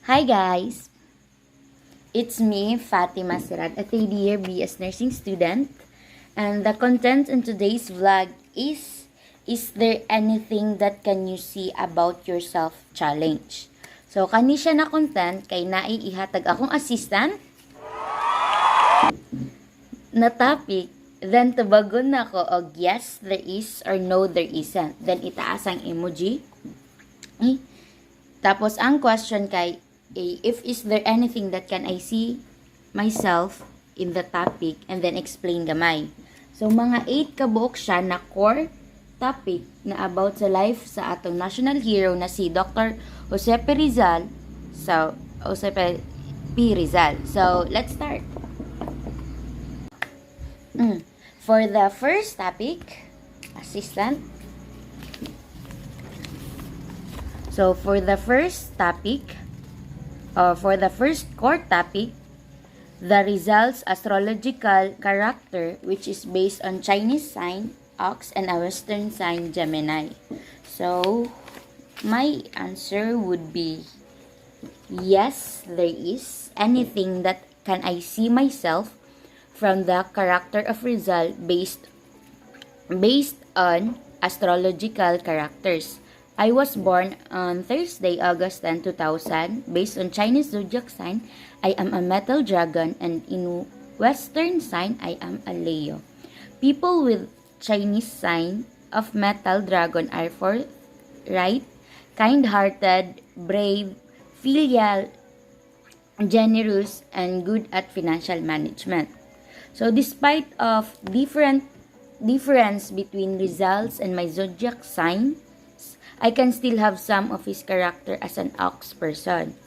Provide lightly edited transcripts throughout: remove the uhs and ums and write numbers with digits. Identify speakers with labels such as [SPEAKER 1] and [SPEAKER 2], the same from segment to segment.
[SPEAKER 1] Hi guys! It's me, Fatima Sirad, a third-year BS Nursing student. And the content in today's vlog is there anything that can you see about yourself challenge? So, kani siya na content kay naiihatag akong assistant na topic. Then, tubagon na ako og yes, there is or no, there isn't. Then, itaas ang emoji. Tapos, ang question kay if is there anything that can I see myself in the topic and then explain gamay. So, mga 8 kabuok siya na core topic na about sa life sa atong national hero na si Dr. Josepe Rizal. So, Josepe P. Rizal. So, let's start. For the first topic, assistant. So, for the first topic, for the first core topic, the RIZAL's astrological character, which is based on Chinese sign, Ox, and a Western sign, Gemini. So, my answer would be yes, there is anything that can I see myself from the character of RIZAL based on astrological characters. I was born on Thursday, August 10, 2000. Based on Chinese zodiac sign, I am a metal dragon, and in Western sign, I am a Leo. People with Chinese sign of metal dragon are forthright, kind-hearted, brave, filial, generous, and good at financial management. So, despite of difference between results and my zodiac sign, I can still have some of his character as an ox person.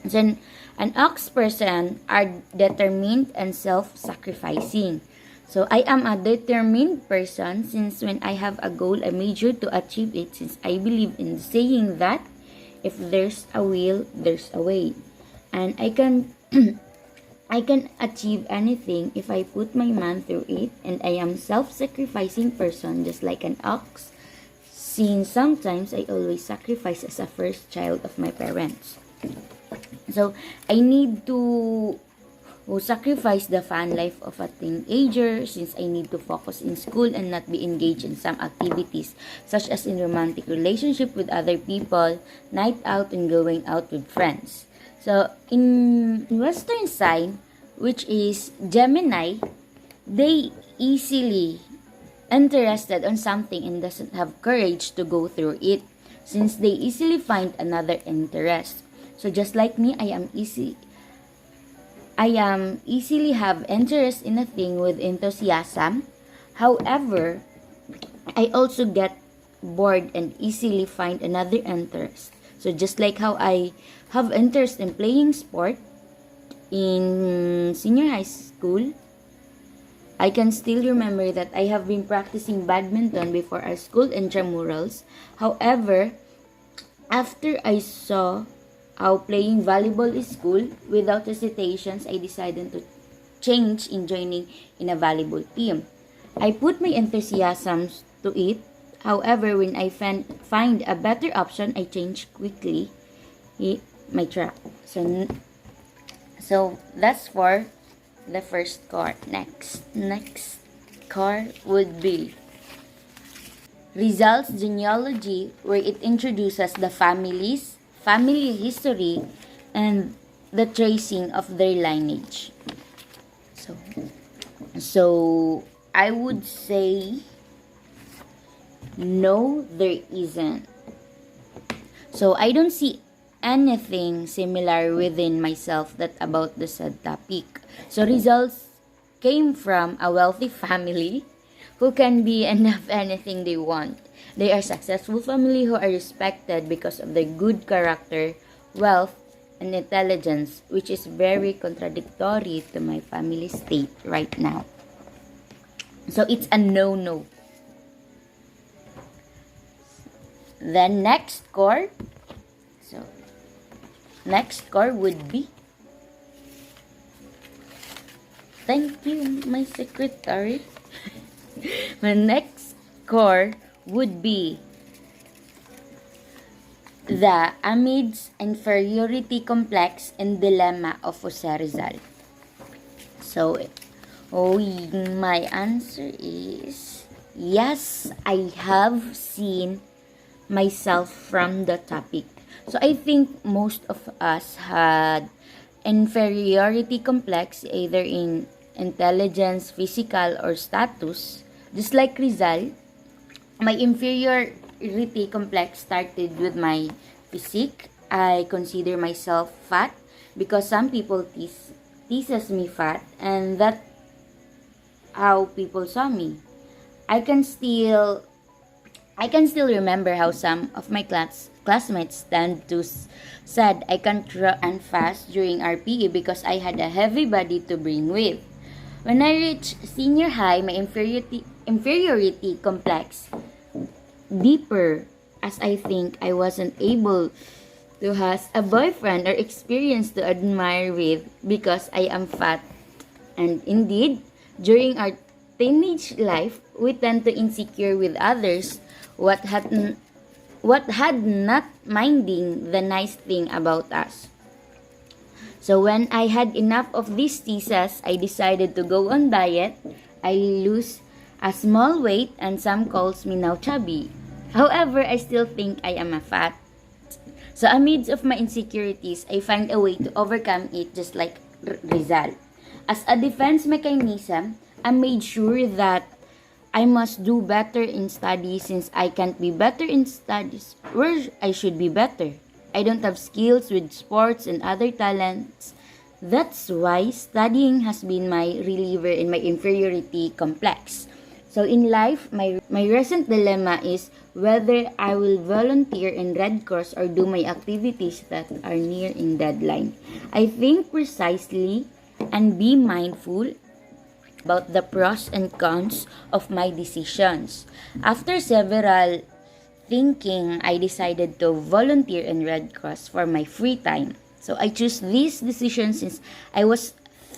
[SPEAKER 1] So, an ox person are determined and self-sacrificing. So, I am a determined person since when I have a goal, I major to achieve it, since I believe in saying that if there's a will, there's a way. And I can I can achieve anything if I put my mind through it, and I am self-sacrificing person just like an ox. Since sometimes I always sacrifice as a first child of my parents. So, I need to sacrifice the fun life of a teenager since I need to focus in school and not be engaged in some activities such as in romantic relationship with other people, night out, and going out with friends. So, in Western sign, which is Gemini, they easily interested on something and doesn't have courage to go through it since they easily find another interest. So just like me, I am easily have interest in a thing with enthusiasm. However, I also get bored and easily find another interest. So just like how I have interest in playing sport in senior high school, I can still remember that I have been practicing badminton before our school intramurals. However, after I saw how playing volleyball is cool, without hesitations, I decided to change in joining in a volleyball team. I put my enthusiasm to it. However, when I find a better option, I change quickly my track. So that's for the first core. Next core would be Results genealogy, where it introduces the family history, and the tracing of their lineage. So I would say no, there isn't. So I don't see anything similar within myself that about the said topic. So results came from a wealthy family who can be and have anything they want. They are successful family who are respected because of their good character, wealth, and intelligence, which is very contradictory to my family state right now. So it's a no-no. The next core would be, thank you, my secretary. My next core would be The amidst inferiority complex and dilemma of Jose Rizal. So, my answer is yes, I have seen myself from the topic. So, I think most of us had inferiority complex either in intelligence, physical, or status. Just like Rizal, my inferiority complex started with my physique. I consider myself fat because some people teases me fat, and that how people saw me. I can still remember how some of my classmates tend to said I can't run fast during RPE because I had a heavy body to bring with. When I reached senior high, my inferiority complex deeper, as I think I wasn't able to have a boyfriend or experience to admire with because I am fat. And indeed, during our teenage life, we tend to insecure with others what had not minding the nice thing about us. So when I had enough of these teases, I decided to go on diet. I lose a small weight and some calls me now chubby. However, I still think I am a fat. So amidst of my insecurities, I find a way to overcome it just like Rizal. As a defense mechanism, I made sure that I must do better in studies since I can't be better in studies where I should be better. I don't have skills with sports and other talents. That's why studying has been my reliever in my inferiority complex. So in life, my recent dilemma is whether I will volunteer in Red Cross or do my activities that are near in deadline. I think precisely and be mindful about the pros and cons of my decisions. After several thinking, I decided to volunteer in Red Cross for my free time. So I chose this decision since I was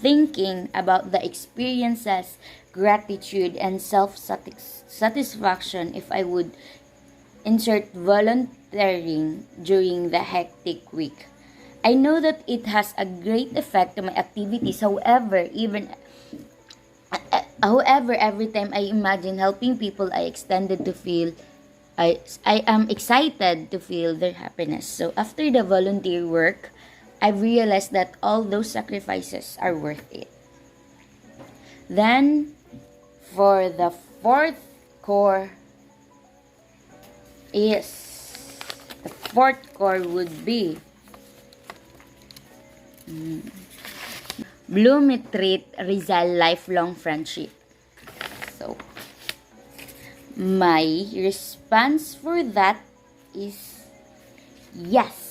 [SPEAKER 1] thinking about the experiences, gratitude, and self-satisfaction if I would insert volunteering during the hectic week. I know that it has a great effect on my activities. However, every time I imagine helping people, I am excited to feel their happiness. So after the volunteer work, I realized that all those sacrifices are worth it. Then, for the fourth core would be Bloom-Treat Rizal lifelong friendship. So, my response for that is yes.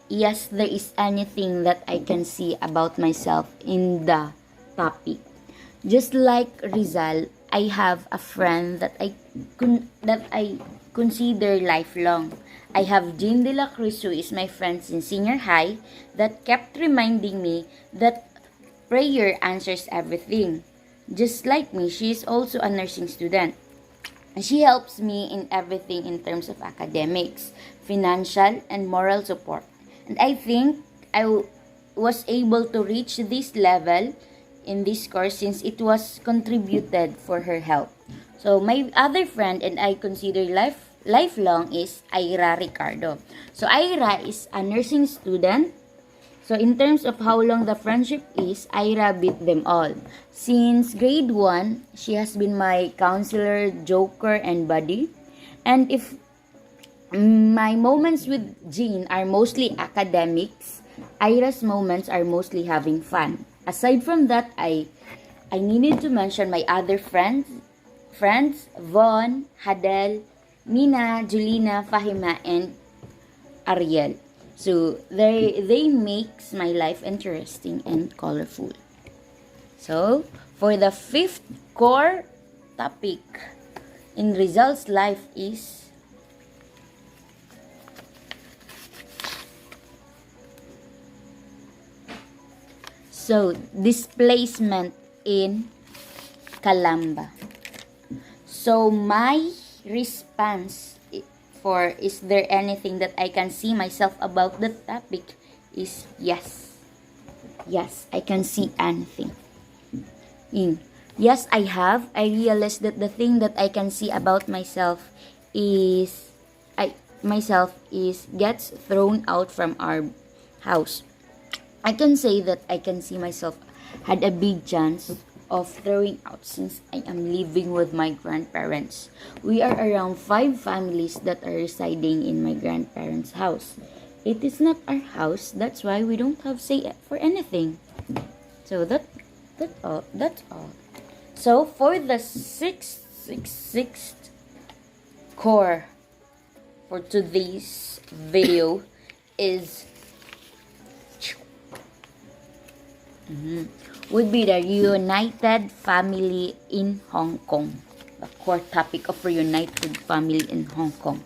[SPEAKER 1] Yes, there is anything that I can see about myself in the topic. Just like Rizal, I have a friend that I consider lifelong. I have Jean de la Cruz, who is my friend since senior high, that kept reminding me that prayer answers everything. Just like me, she is also a nursing student. She helps me in everything in terms of academics, financial, and moral support. And I think I was able to reach this level in this course since it was contributed for her help. So my other friend and I consider lifelong is Ira Ricardo. So Ira is a nursing student. So in terms of how long the friendship is, Ira beat them all. Since grade 1, she has been my counselor, joker, and buddy. And if my moments with Jean are mostly academics, Ira's moments are mostly having fun. Aside from that, I needed to mention my other friends, Von, Hadel, Mina, Julina, Fahima, and Ariel. So they makes my life interesting and colorful. So for the fifth core topic in Rizal's life is displacement in Calamba. So my response for is there anything that I can see myself about the topic is yes. Yes, I can see anything. Yes, I have. I realized that the thing that I can see about myself is gets thrown out from our house. I can say that I can see myself had a big chance of throwing out since I am living with my grandparents. We are around 5 families that are residing in my grandparents' house. It is not our house, that's why we don't have say for anything. So that's all. So for the 666th core for today's video is would be the reunited family in Hong Kong. The core topic of reunited family in Hong Kong.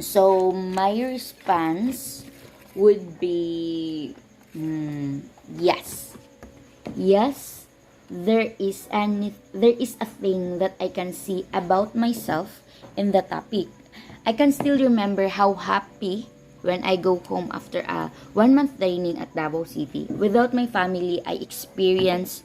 [SPEAKER 1] So my response would be yes. Yes, there is a thing that I can see about myself in the topic. I can still remember how happy when I go home after a 1-month training at Davao City. Without my family, I experience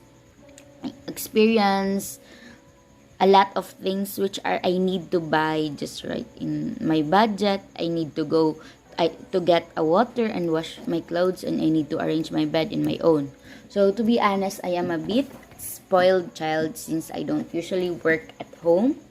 [SPEAKER 1] a lot of things which I need to buy just right in my budget. I need to go to get a water and wash my clothes, and I need to arrange my bed in my own. So to be honest, I am a bit spoiled child since I don't usually work at home.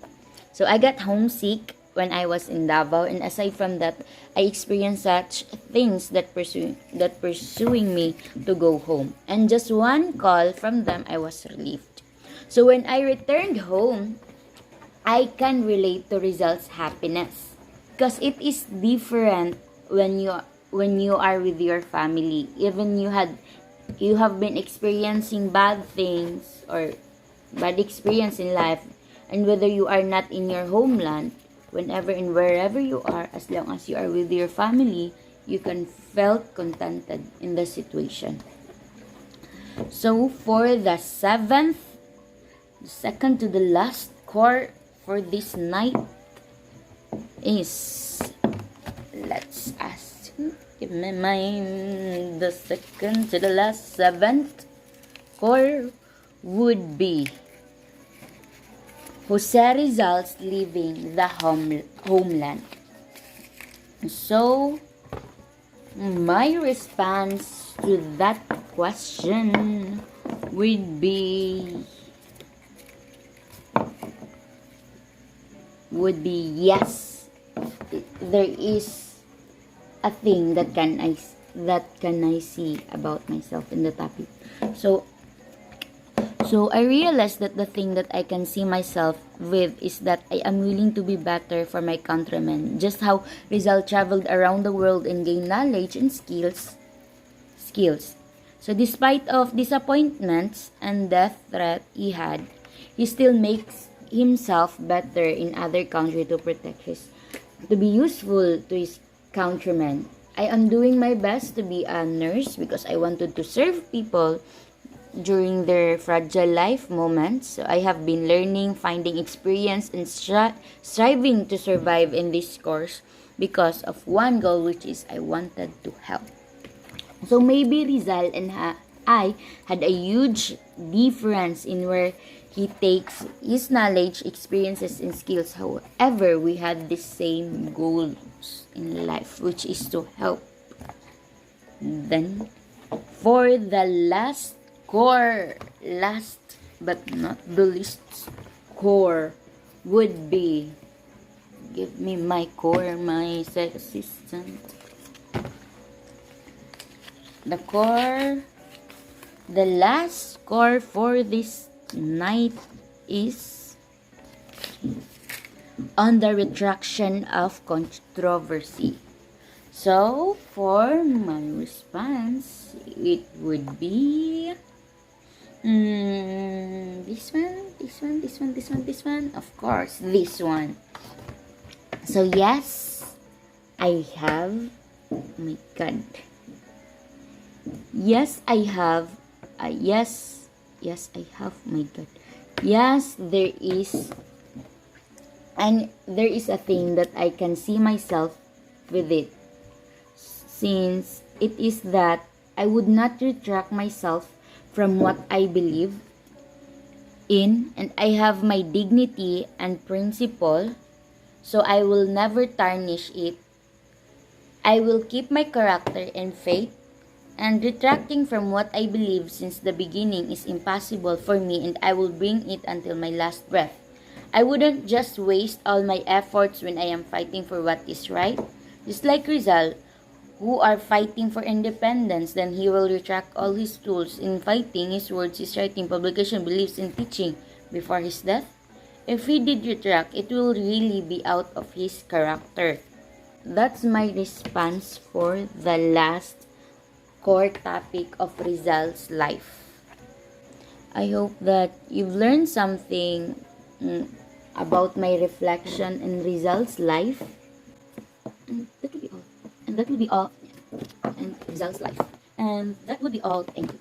[SPEAKER 1] So I got homesick when I was in Davao, and aside from that, I experienced such things that pursuing me to go home. And just one call from them, I was relieved. So when I returned home, I can relate to Rizal's happiness because it is different when you are with your family. Even you have been experiencing bad things or bad experience in life, and whether you are not in your homeland, whenever and wherever you are, as long as you are with your family, you can felt contented in the situation. So for the second to the last core for this night is, let's ask, give me the second to the last, 7th core would be Jose Rizal's leaving the homeland. So my response to that question would be yes. There is a thing that can I see about myself in the topic. So I realized that the thing that I can see myself with is that I am willing to be better for my countrymen. Just how Rizal traveled around the world and gained knowledge and skills. So despite of disappointments and death threat he had, he still makes himself better in other country to be useful to his countrymen. I am doing my best to be a nurse because I wanted to serve people during their fragile life moments. So I have been learning, finding experience, and striving to survive in this course because of one goal, which is I wanted to help. So maybe Rizal and I had a huge difference in where he takes his knowledge, experiences, and skills. However, we had the same goals in life, which is to help. Then, for the last but not the least core would be, give me my core, my assistant. The last core for this night is on the retraction of controversy. So for my response, it would be this one, of course, this one. So yes, I have, oh my god, yes, I have, yes, I have, my god, yes, there is And there is a thing that I can see myself with it, since it is that I would not retract myself from what I believe in, and I have my dignity and principle, so I will never tarnish it. I will keep my character and faith, and retracting from what I believe since the beginning is impossible for me, and I will bring it until my last breath. I wouldn't just waste all my efforts when I am fighting for what is right. Just like Rizal, who are fighting for independence, then he will retract all his tools in fighting, his words, his writing, publication, beliefs, and teaching before his death. If he did retract, it will really be out of his character. That's my response for the last core topic of Rizal's life. I hope that you've learned something about my reflection in Rizal's life. And that will be all. And that will be all. And Rizal's life. And that would be all. Thank you.